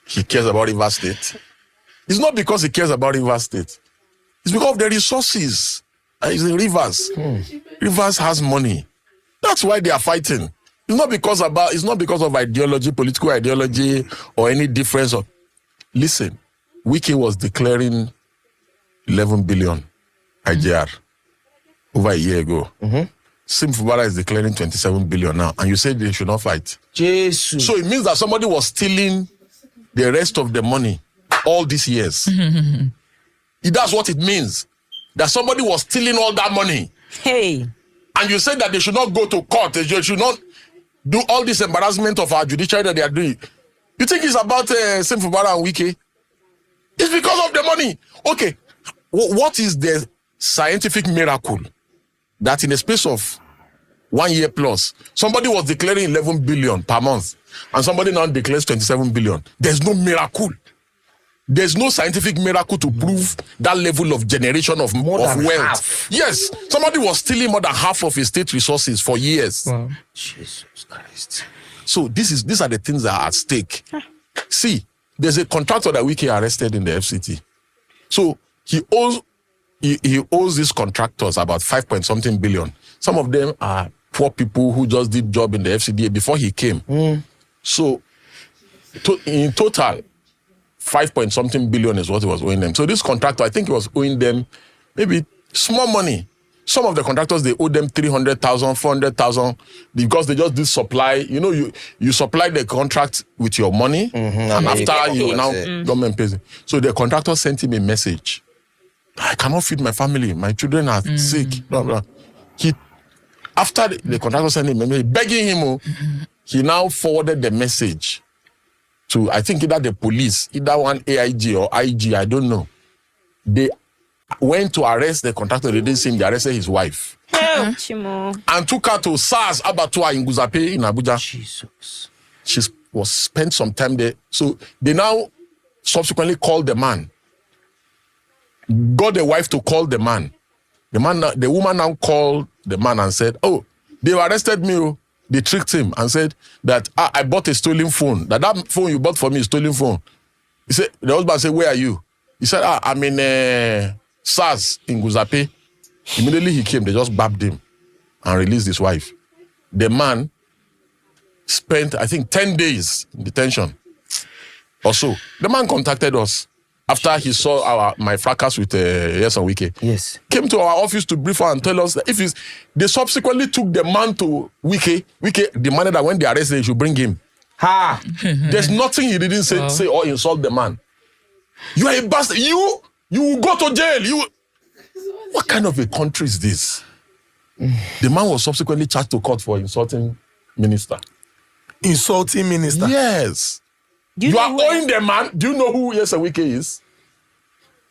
he cares about Rivers State. It's not because he cares about Rivers State. It's because of the resources. It's in Rivers. Rivers has money. That's why they are fighting. It's not because of ideology, political ideology, or any difference. Listen, Wike was declaring 11 billion IGR over a year ago. Fubara is declaring 27 billion now, and you said they should not fight. Jesus. So it means that somebody was stealing the rest of the money all these years. That's what it means. That somebody was stealing all that money. Hey. And you said that they should not go to court. They should not do all this embarrassment of our judiciary that they are doing. You think it's about Fubara and Wike? It's because of the money. Okay, what is the scientific miracle that in a space of 1 year plus, somebody was declaring 11 billion per month and somebody now declares 27 billion? There's no miracle. There's no scientific miracle to prove that level of generation of wealth. Half. Yes, somebody was stealing more than half of his state resources for years. Wow. Jesus Christ. So these are the things that are at stake. See, there's a contractor that Wike arrested in the FCT. So he owes these contractors about 5-point-something billion. Some of them are poor people who just did job in the FCDA before he came. So in total, 5-point-something billion is what he was owing them. So this contractor, I think he was owing them maybe small money. Some of the contractors, they owe them 300,000, 400,000 because they just did supply. You know, you supply the contract with your money, and after you now government pays it. So the contractor sent him a message. I cannot feed my family. My children are sick. Blah, blah. After the contractor sent him a message begging him, he now forwarded the message to, I think, either the police, either one AIG or IG, I don't know. They went to arrest the contractor. They didn't see him. They arrested his wife. And took her to SARS abattoir in Guzape in Abuja. Jesus. She was spent some time there. So they now subsequently called the man. Got the wife to call the man. The woman now called the man and said, "Oh, they arrested me. They tricked him and said that I bought a stolen phone. That phone you bought for me is stolen phone." He said, the husband said, "Where are you?" He said, "I'm in SARS in Guzape." Immediately he came, they just babbed him and released his wife. The man spent, I think, 10 days in detention or so. The man contacted us after he saw my fracas with Wike. Yes. Came to our office to brief her and tell us that they subsequently took the man to Wike. Wike demanded that when they arrested him, they should bring him. Ha! There's nothing he didn't say or insult the man. You are a bastard. You will go to jail. What kind of a country is this? The man was subsequently charged to court for insulting minister. Insulting minister? Yes. You are owing the man. Do you know who Wike is?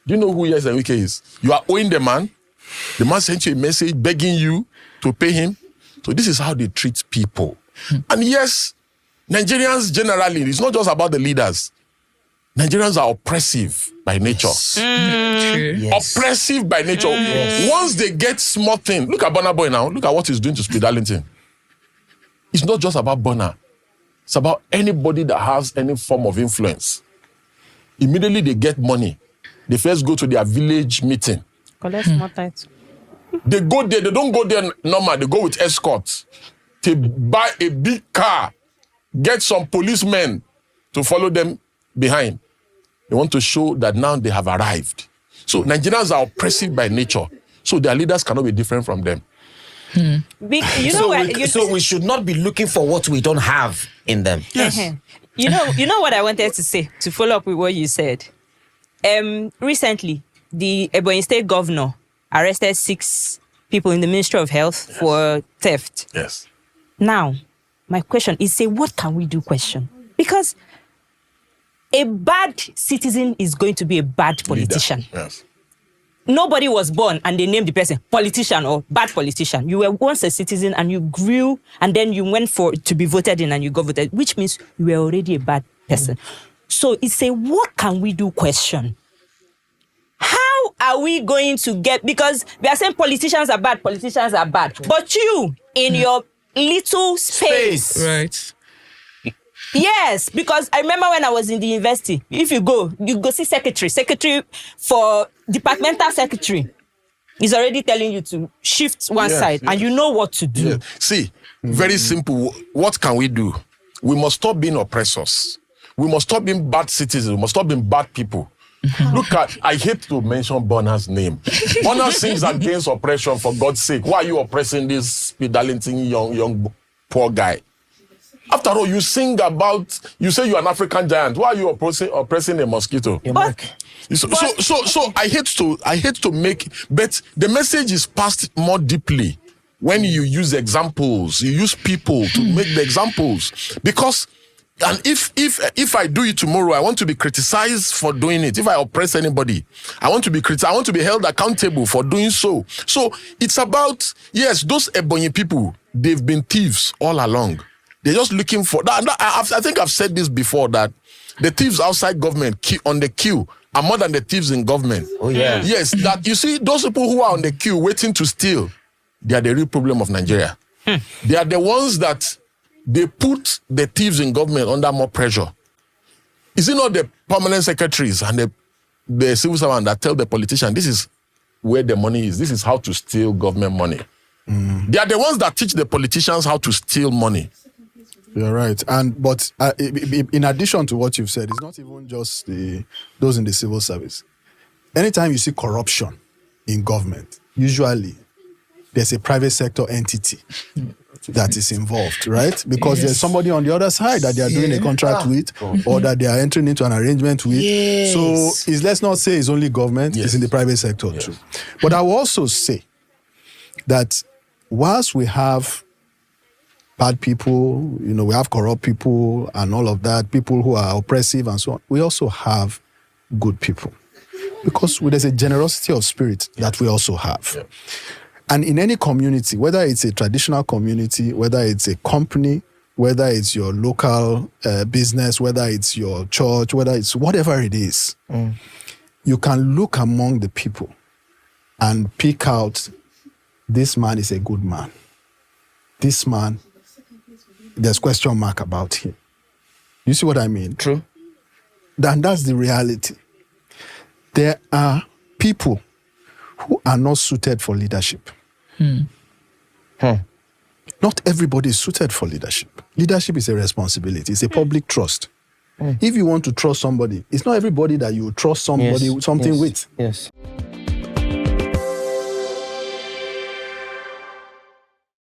Do you know who Wike is? You are owing the man. The man sent you a message begging you to pay him. So this is how they treat people. And yes, Nigerians generally, it's not just about the leaders. Nigerians are oppressive by nature. Yes. Oppressive by nature. Once they get small thing, look at Burna Boy now. Look at what he's doing to Speed Darlington. It's not just about Burna. It's about anybody that has any form of influence. Immediately they get money. They first go to their village meeting. Collect more tithes. They go there. They don't go there normal. They go with escorts. They buy a big car. Get some policemen to follow them behind. They want to show that now they have arrived. So Nigerians are oppressive by nature. So their leaders cannot be different from them. So we should not be looking for what we don't have in them. Yes. You know what I wanted to say, to follow up with what you said. Recently, the Ebonyi State governor arrested 6 people in the Ministry of Health for theft. Yes. Now, my question is, what can we do question? Because a bad citizen is going to be a bad politician. Leader. Yes. Nobody was born and they named the person politician or bad politician. You were once a citizen and you grew and then you went to be voted in and you got voted, which means you were already a bad person. So it's what can we do question. How are we going to get, because we are saying politicians are bad, but you, in your little space. Right. Yes, because I remember when I was in the university, if you go see secretary for departmental secretary is already telling you to shift one side and you know what to do. Yeah. See, very simple. What can we do? We must stop being oppressors. We must stop being bad citizens. We must stop being bad people. Look at, I hate to mention Bonner's name. Bonner sings against oppression, for God's sake. Why are you oppressing this speed darlington young poor guy? After all, you say you're an African giant. Why are you oppressing a mosquito? So I hate to make, but the message is passed more deeply when you use examples. You use people to make the examples, because. And if I do it tomorrow, I want to be criticized for doing it. If I oppress anybody, I want to be criticized. I want to be held accountable for doing so. So it's about, yes, those Ebonyi people, they've been thieves all along. They're just looking for that. I think I've said this before, that the thieves outside government on the queue are more than the thieves in government. Oh yeah. Yes, that you see, those people who are on the queue waiting to steal, they are the real problem of Nigeria. They are the ones that they put the thieves in government under more pressure. Is it not the permanent secretaries and the civil servant that tell the politician, this is where the money is, this is how to steal government money? They are the ones that teach the politicians how to steal money. You're right. But in addition to what you've said, it's not even just those in the civil service. Anytime you see corruption in government, usually there's a private sector entity that is involved, right? Because there's somebody on the other side that they are doing a contract with, or that they are entering into an arrangement with. So let's not say it's only government, it's in the private sector too. But I will also say that whilst we have bad people, we have corrupt people and all of that, people who are oppressive and so on, we also have good people. Because there's a generosity of spirit that we also have. Yeah. And in any community, whether it's a traditional community, whether it's a company, whether it's your local business, whether it's your church, whether it's whatever it is, you can look among the people and pick out, this man is a good man. This man, there's question mark about him. You see what I mean? True. And that's the reality. There are people who are not suited for leadership. Not everybody is suited for leadership. Leadership is a responsibility. It's a public trust. If you want to trust somebody, it's not everybody that you trust something with. Yes.